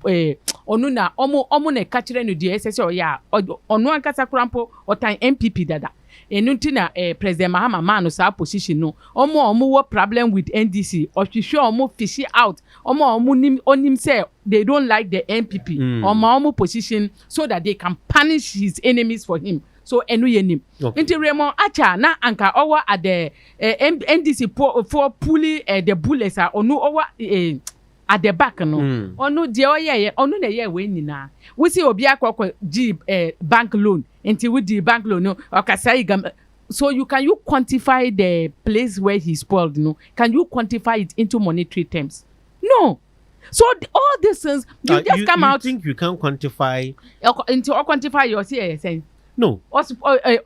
Onuna omo ne kachire no die ese o ya Onua kasa krampo o tan MPP dada. Enunti na President Mahama man sa position no omo wo problem with NDC or sure omo fish out omo nim say they don't like the MPP omo position so that they can punish his enemies for him. So enu yenim nti Raymond Acha na anka owa at the NDC for pulling the bullets are onu owa at the back no onu de oye onu na ye we nyina we see obi akoko g bank loan until we the bank loan no okasai gam. So you quantify the place where he spoiled? No, can you quantify it into monetary terms? No. So all these things you just come out. You think you can quantify? Into or quantify your saying? No. Or spoiling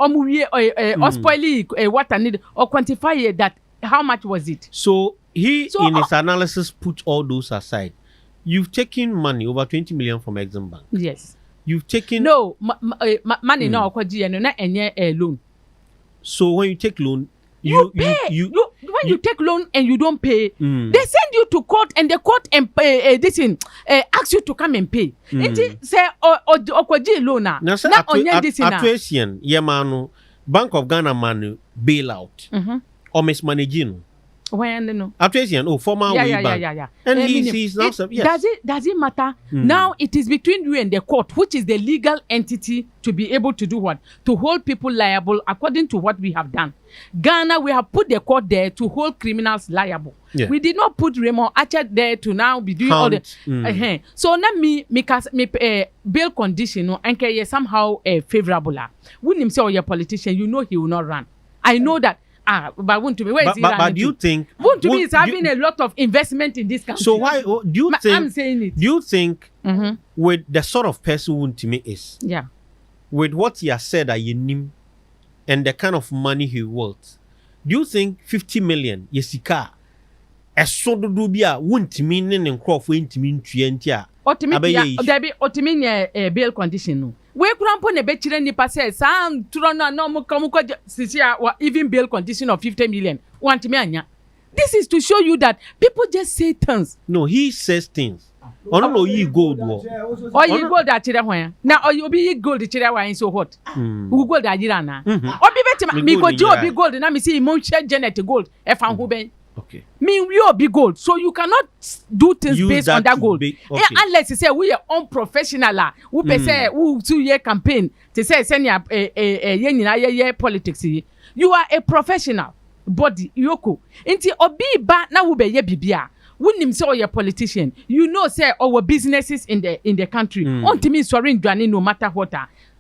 what I need or quantify that. How much was it? So in his analysis put all those aside. You've taken money over 20 million from Exim Bank. Yes. You've taken money no okwaji no na enye loan. So when you take loan, you take loan and you don't pay, they send you to court and the court ask you to come and pay. It say okwaji loan na onye this na. Atuation yemanu Bank of Ghana manu bailout. Or mismanaging. When no. Atuation former bank. Yeah. And he's now yes. Does it matter? Now it is between you and the court, which is the legal entity to be able to do what? To hold people liable according to what we have done. Ghana, we have put the court there to hold criminals liable. Yeah. We did not put Raymond Archer there to now be doing all the. So now me bail condition no and somehow favorable. When him say your politician, you know he will not run. I know that. But Wontumi, where is he running? But do you think Wontumi is having a lot of investment in this country? So why do you think? I'm saying it. Do you think with the sort of person Wontumi is? Yeah. With what he has said that you name and the kind of money he worth, do you think 50 million yesika eso do bia Wontumi ne nkro for ntimi ntuantia? Otimi bail condition no. We krampo ne be chire nipa say sam turo no mo sisia even bail condition of 50 million want me anya. This is to show you that people just say things. No, he says things. No, you gold wo. Or you gold that chire hwan. Now or you be gold chire hwan so what? Who gold ajira na. Obi betima me go obi gold na me see mo share Janet gold e fan ho ben. Okay. Me we all be gold, so you cannot do things based on that gold. Unless you say we are unprofessional, who say who 2 year campaign to say send ya politics. You are a professional body, yoko. Inti obi ba na wo be ye bibia. Wouldn't say you're a politician. You know, say our businesses in the country. Ontimi sorry no matter what.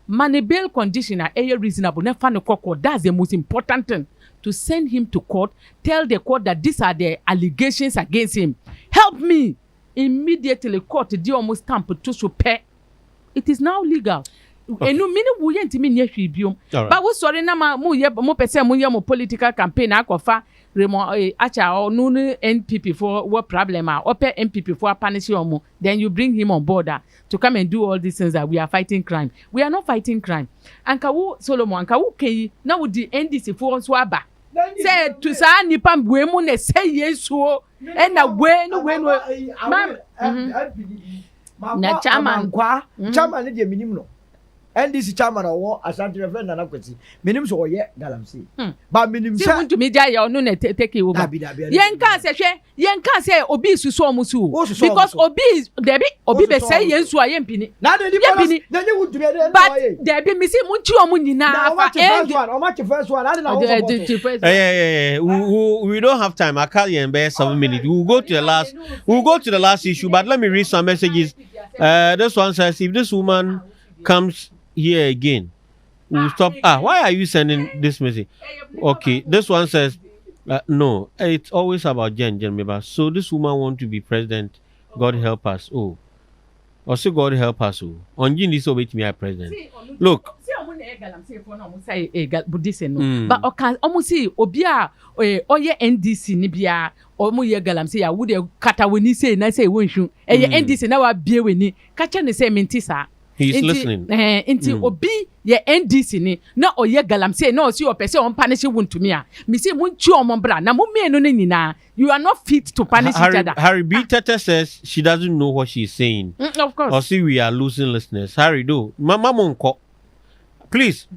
Money bail conditioner are reasonable. That's the most important thing. To send him to court, tell the court that these are the allegations against him. Help me. Immediately court do almost stamp to pay. It is now legal. And no meaning we ain't mean yes we biom. But we sorry na mo pese mo political campaign akofa Raymond Archer or no NPP for what problem or NPP for punish you. Then you bring him on board to come and do all these things that we are fighting crime. We are not fighting crime. Ankawu Solomon ankawu kei na wo di NDC for swaba. Say to sa nipa we mu na say yesuo and na we no mam na chairman kwa chairman dey minim no NDC chairman or Asante Reverend Nana Kwesi minim so oye galamsey ba minim say Wontumi dia ya no na take you over yenka say obi suso omusu because obi be say yensu ayempini na dey Wontumi but Debbie me say munchi omu nyina we don't have time. I can't even 7 minutes. We'll go to the last issue, but let me read some messages. This one says if this woman comes here again, we'll stop. Why are you sending this message? Okay, this one says no, it's always about Jen. So this woman want to be president. God help us. Also God help us. On Jin this obey me president. Look. But almost see obia oye NDC ni bia omo ye galam say ya wo de kata woni say na say wonhwu NDC na wa bie weni ka che ne say menti sa. He's listening. Inti obi ye NDC ni na oye galam say na o si opese on punish Wontumi a me say munchi omon bra na mo me no nyina you are not fit to punish each other. Harry B. Tete says she doesn't know what she's saying. Of course. Or see we are losing listeners. Harry do. Mama Monko. Please.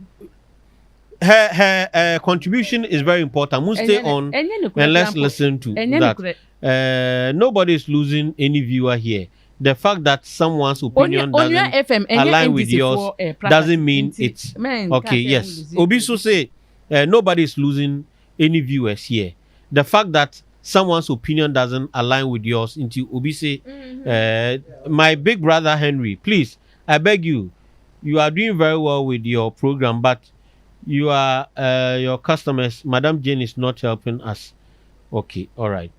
Her contribution is very important. We'll stay on and let's listen to that. Nobody is losing any viewer here. The fact that someone's opinion doesn't align with yours doesn't mean it's okay. Yes, Obiso say nobody is losing any viewers here. The fact that someone's opinion doesn't align with yours into Obi say, my big brother Henry, please, I beg you, you are doing very well with your program, but you are your customers, Madam Jane is not helping us. Okay, all right.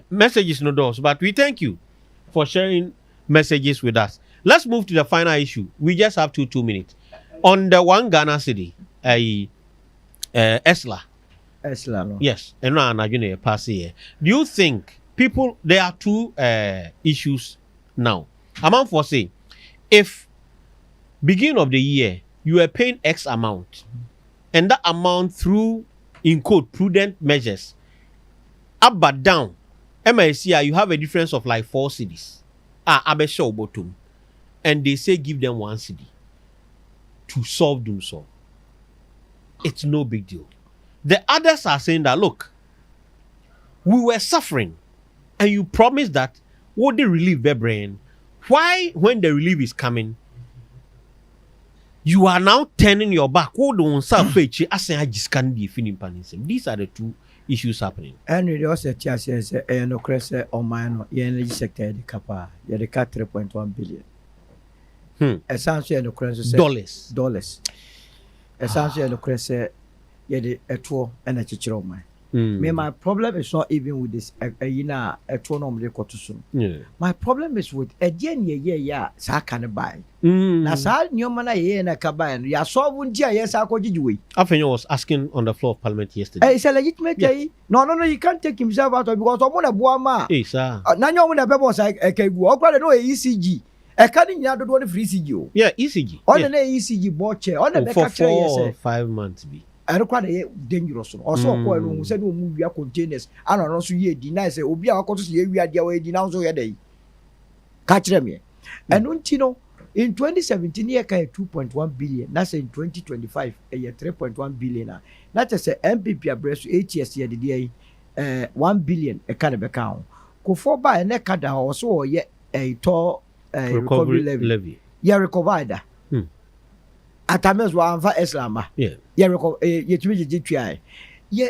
Messages no doors, but we thank you for sharing messages with us. Let's move to the final issue. We just have 2 minutes. On the one Ghana city, Esla. No. Yes, and now I'm pass here. Do you think people, there are 2 issues now? Amount for say, if beginning of the year you are paying X amount, and that amount through in quote prudent measures, up but down, MSCI you have a difference of like 4 cedis. Abesha bottom, and they say give them 1 cedi to solve them so. It's no big deal. The others are saying that, look, we were suffering and you promised that what the relief their brain. Why, when the relief is coming, you are now turning your back? What don't say I say I just can't be feeling panism. These are the 2 issues happening. And we also say no credit on my energy sector the capa, you the cut 3.1 billion. Essentially no credit dollars. Essentially no credit a tour and a teacher of mine. My problem is not even with this a tournament soon. My problem is with a yeah, so can buy. Nasa new man a caban, ya saw one yes, I could do. I was asking on the floor of Parliament yesterday. It's a legitimate day. No, you can't take himself out because I'm on a boama. Hey, sir. None of the pebbles I can walk on no ECG. I can't not want to free CG. Yeah, ECG. On an ECG board chair, on a for 4 or 5 months. Be. I don't quite dangerous. Also, who said we move your containers. I don't know, so ye deny say, Obi, I got to see we are the way denounce your day. Catch them here. And Untino, in 2017, year 2.1 billion. That's in 2025, a year 3.1 billion. That is a MPP abreast 8 years year the day, 1 billion a kind of account. Go for by a neck at also yet a tall recovery levy. Yeah, recover that. At times one for Islam. Yeah,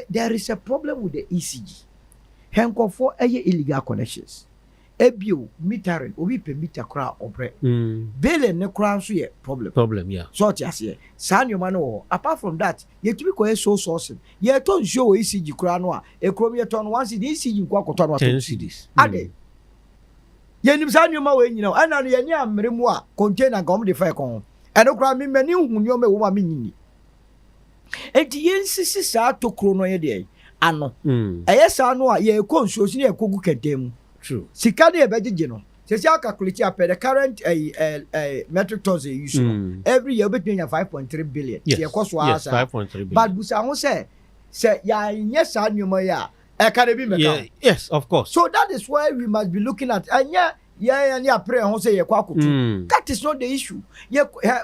there is a problem with the ECG. Henko for illegal connections. Ebio metering, obi pe meter crowd opera. Bail ne crowd so ye problem. Yeah. So just here. San your man. Apart from that, ye to be quite so sourcing. Ye ton show ECG crowd no. E chromia ton once the ECG kwa koton 10 cedis. Ade. Ye nim san your man we you know. Ana ye nya mremu a container gom de fa kon. And okra me mani hunyo me wo ma nyini enti yensisi sa to krono ye de ano eye sa no a ye konsuo si ne ekogu kedem true sika de e begege no se si calculate apɛ the current metric tons use every year between 5.3 billion ye koso asa 5.3 billion but busa ho se ya nye sa nyoma ya e ka de bi meka yes of course so that is why we must be looking at anya yeah, pray and say that is not the issue.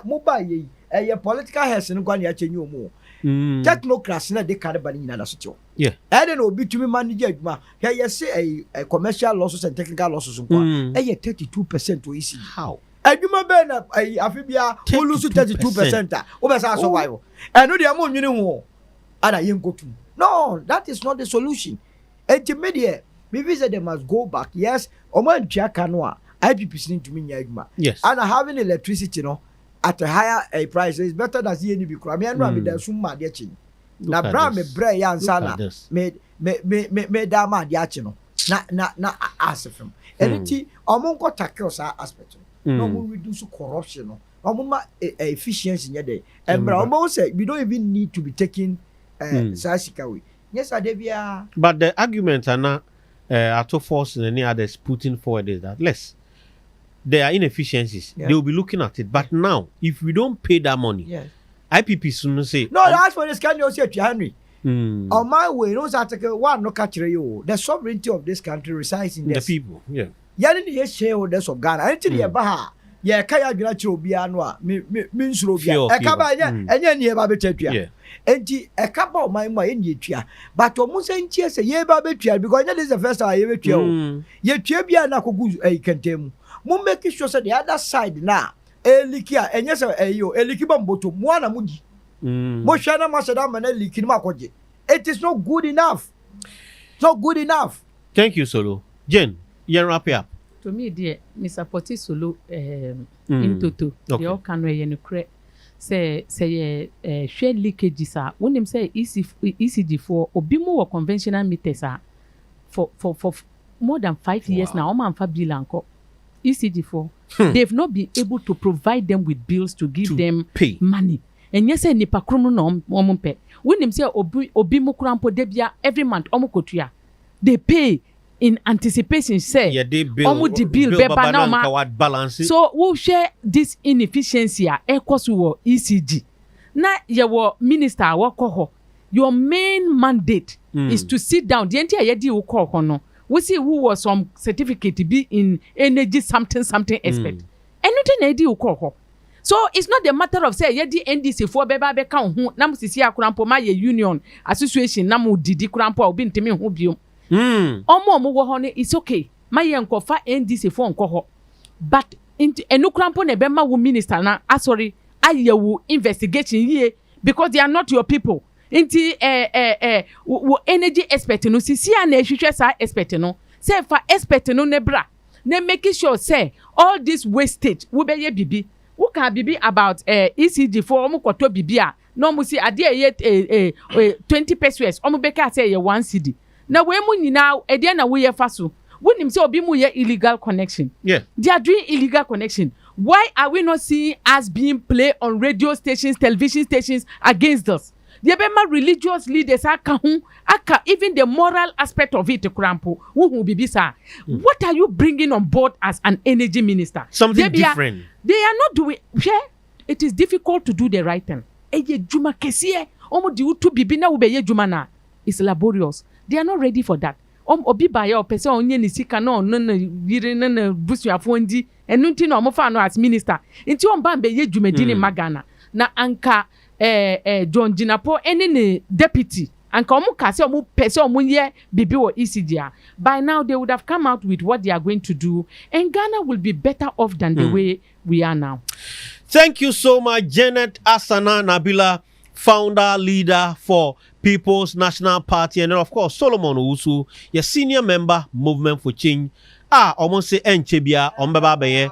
Mobile ye political heads and go and change more. Technocrats na de carry bani na that. Yeah. I don't know between manager here you say a commercial losses and technical losses on 32% to ECG. How? I do my bena afibia who lose 32%. Over survival. I know the amount you know. And I go to. No, that is not the solution. Intermediate. Maybe they must go back. Yes, Oman Jackanoa, IPP need to mean Yagma. Yes. And having electricity, you know, at a higher price is better than CNB. I mean, there's some mad yaching. Now, Bram, me Bray and Sana made Dama Yachino. Not ask him. And it's Omonko tackles our aspect. No more reduce corruption. Omoma efficiency in your day. And Bramo said, we don't even need to be taking Sasikawi. Yes, I but the arguments are not. Auto force and any others putting forward is that there are inefficiencies. They will be looking at it. But now, if we don't pay that money, IPP soon say no. That's what this can you say to Henry. On my way, those article one no catch you. The sovereignty of this country resides in the people. Yeah. The shareholders of Ghana. Until you baha. Yeah, kaya gina chobia noa. Means robia. Ekaba enya ni eba betetua. Enti ekaba my enye tua. But almost enche say ye ba betua because this is the first time ye betua. Ye tua bia na kogu kentemu. Mo make sure say the other side na elikia enye say eliki bamboto mo na mudi. Mo hwa na maseda ma na eliki ma koje. It is not good enough. not good enough. Thank you, Solo. Jen, you wrap it up. To me, dear, me support Solo in toto. Okay. The all can we no say share leakages are when them say ECG for obimu or conventional meters are for more than 5 years now. Oman fa bill anko ECG for they've not been able to provide them with bills to give them pay money. And yes, say nipa krono no omumpe. When them say obimu krampo debia every month omukotua, they pay in anticipation. Say yeah, they bill beba now ma balance. So we'll share this inefficiency equals to ECG. Now your minister wako your main mandate is to sit down. The entire yedi uko no. We see who was some certificate to be in energy something expert. Anything yedi uko. So it's not the matter of say yedi NDC for beba beka hu na musisi akurampo ma ye union association na mu didi kurampo obi ntimi hu biom. Omo wo ho ne it's okay. My yenkofa NDC for nko but into enukrampo ne bema wo minister na sorry ayewu investigation ye because they are not your people. Inti energy expert no sisi na ehwehwe sa expert no say for expert no ne bra ne make sure say all this wastage wo be ye bibi wo ka bibi about ECG for omo kwoto bibi a no mo si ade ye 20 pesos omo be ka say ye 1 cedi na we mu nyina ede na wo ye fa so wonim say obi mu ye illegal connection. Yeah, they are doing illegal connection. Why are we not seeing us being played on radio stations, television stations against us? The Bema religious leaders aka even the moral aspect of it krampo who be bisa. What are you bringing on board as an energy minister? Something different. They are not doing. Yeah, it is difficult to do the right thing. Eye juma kesie omo di utu bibi na ube ye juma na. It's laborious. They are not ready for that. Obi ba ya opese onye ni sika no yire na busuafo ndi enu nti na omofa no as minister. Nti on ba ye jumedi ni magana na anka John Jinapo ene ne deputy anka omo kase omo pese omo ye bibi wo ECG. By now they would have come out with what they are going to do and Ghana will be better off than the way we are now. Thank you so much, Janet Asana Nabila, founder, leader for People's National Party, and then of course Solomon Owusu, your senior member, Movement for Change. Almost say Enchebia Ombaba Beye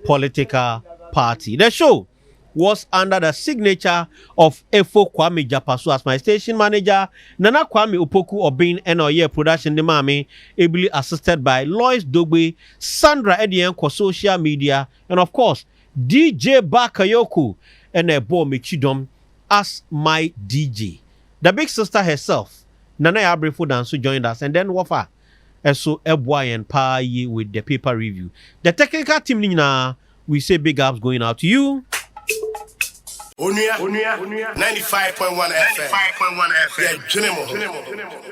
political party. The show was under the signature of Efo Kwame Japasu as my station manager, Nana Kwame Opoku Obin NOye production de mami, ably assisted by Lois Dogbe, Sandra Edian for social media, and of course DJ Bakayoku and a Bo Michidom as my DJ. The big sister herself, Nana Abrefo Danso, joined us, and then Wafa so Ebwa and PAAA with the paper review. The technical team Nina, we say big ups going out to you. Onua 95.1 FM. Yeah, Judicial.